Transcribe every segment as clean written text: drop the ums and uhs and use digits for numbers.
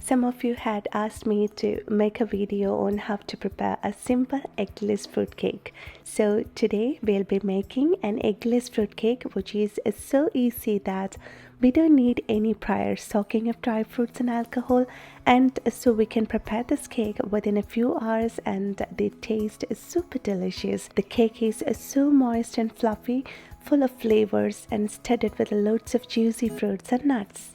Some of you had asked me to make a video on how to prepare a simple eggless fruitcake. So today we'll be making an eggless fruitcake, which is so easy that we don't need any prior soaking of dry fruits in alcohol, and so we can prepare this cake within a few hours and the taste is super delicious. The cake is so moist and fluffy, full of flavors and studded with loads of juicy fruits and nuts.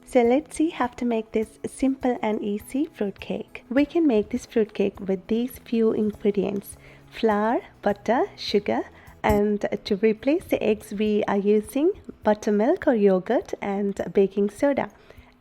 So let's see how to make this simple and easy fruitcake. We can make this fruitcake with these few ingredients: flour, butter, sugar, and to replace the eggs we are using buttermilk or yogurt and baking soda.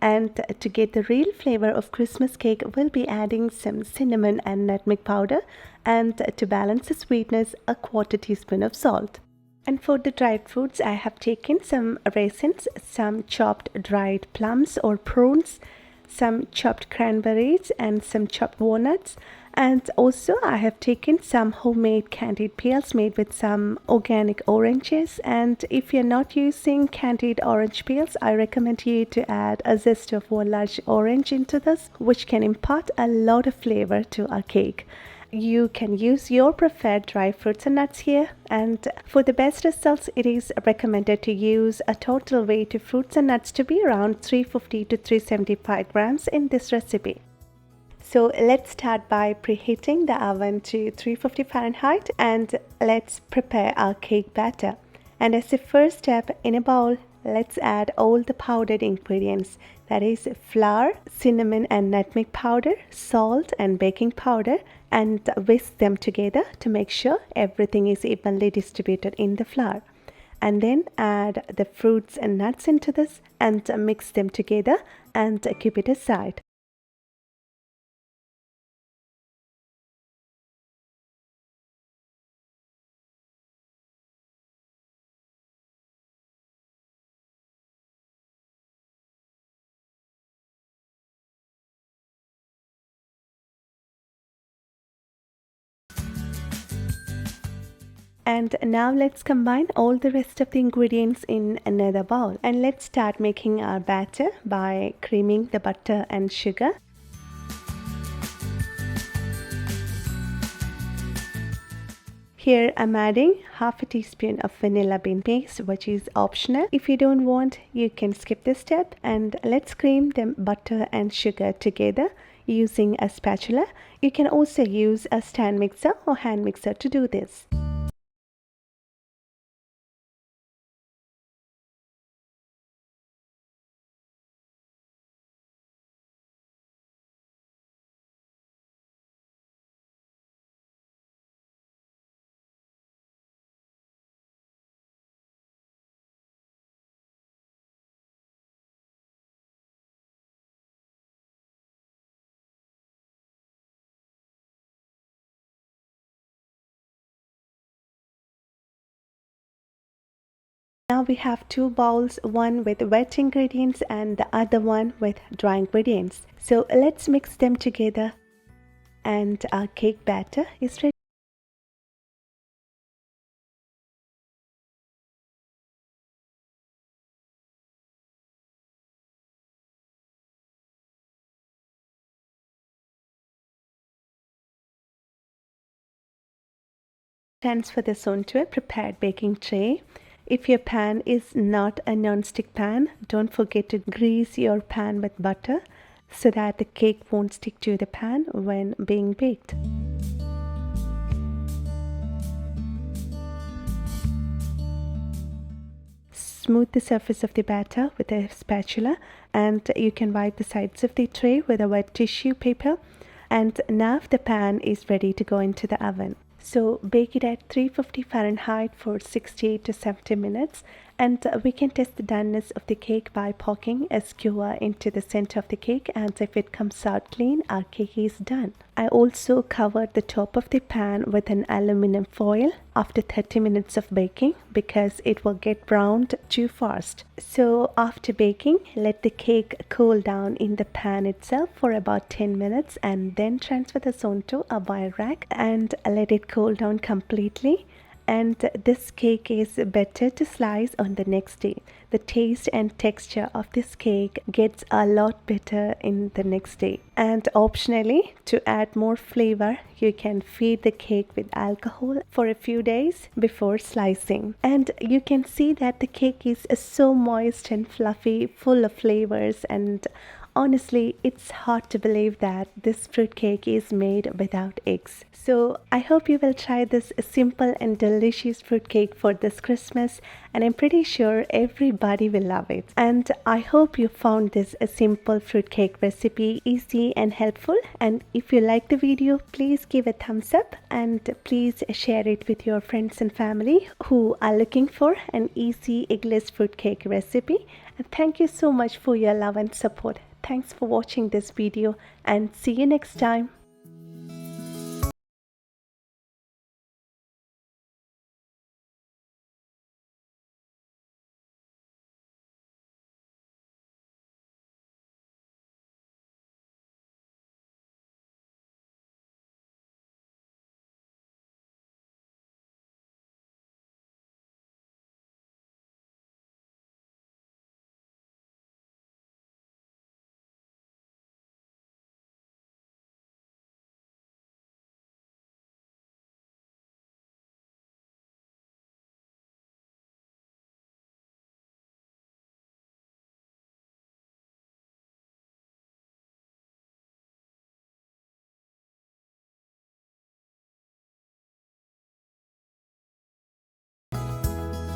And to get the real flavor of Christmas cake, we'll be adding some cinnamon and nutmeg powder, and to balance the sweetness, a quarter teaspoon of salt. And for the dried fruits, I have taken some raisins, some chopped dried plums or prunes, some chopped cranberries, and some chopped walnuts. And also I have taken some homemade candied peels made with some organic oranges. And if you're not using candied orange peels, I recommend you to add a zest of one large orange into this, which can impart a lot of flavor to our cake. You can use your preferred dry fruits and nuts here, and for the best results it is recommended to use a total weight of fruits and nuts to be around 350 to 375 grams in this recipe. So let's start by preheating the oven to 350 Fahrenheit and let's prepare our cake batter. And as a first step, in a bowl, let's add all the powdered ingredients, that is flour, cinnamon and nutmeg powder, salt and baking powder, and whisk them together to make sure everything is evenly distributed in the flour. And then add the fruits and nuts into this and mix them together and keep it aside. And now let's combine all the rest of the ingredients in another bowl. And let's start making our batter by creaming the butter and sugar. Here I'm adding half a teaspoon of vanilla bean paste, which is optional. If you don't want, you can skip this step. And let's cream the butter and sugar together using a spatula. You can also use a stand mixer or hand mixer to do this. Now we have two bowls, one with wet ingredients and the other one with dry ingredients. So let's mix them together and our cake batter is ready. Transfer this onto a prepared baking tray. If your pan is not a non-stick pan, don't forget to grease your pan with butter so that the cake won't stick to the pan when being baked. Smooth the surface of the batter with a spatula, and you can wipe the sides of the tray with a wet tissue paper. And now the pan is ready to go into the oven. So bake it at 350 Fahrenheit for 60 to 70 minutes And we can test the doneness of the cake by poking a skewer into the center of the cake, and if it comes out clean, our cake is done. I also covered the top of the pan with an aluminum foil after 30 minutes of baking because it will get browned too fast. So after baking, let the cake cool down in the pan itself for about 10 minutes and then transfer this onto a wire rack and let it cool down completely. And this cake is better to slice on the next day. The taste and texture of this cake gets a lot better in the next day. And optionally, to add more flavor, you can feed the cake with alcohol for a few days before slicing. And you can see that the cake is so moist and fluffy, full of flavors, and honestly, it's hard to believe that this fruitcake is made without eggs. So I hope you will try this simple and delicious fruitcake for this Christmas, and I'm pretty sure everybody will love it. And I hope you found this a simple fruitcake recipe easy and helpful. And if you like the video, please give a thumbs up and please share it with your friends and family who are looking for an easy eggless fruitcake recipe. And thank you so much for your love and support. Thanks for watching this video and see you next time.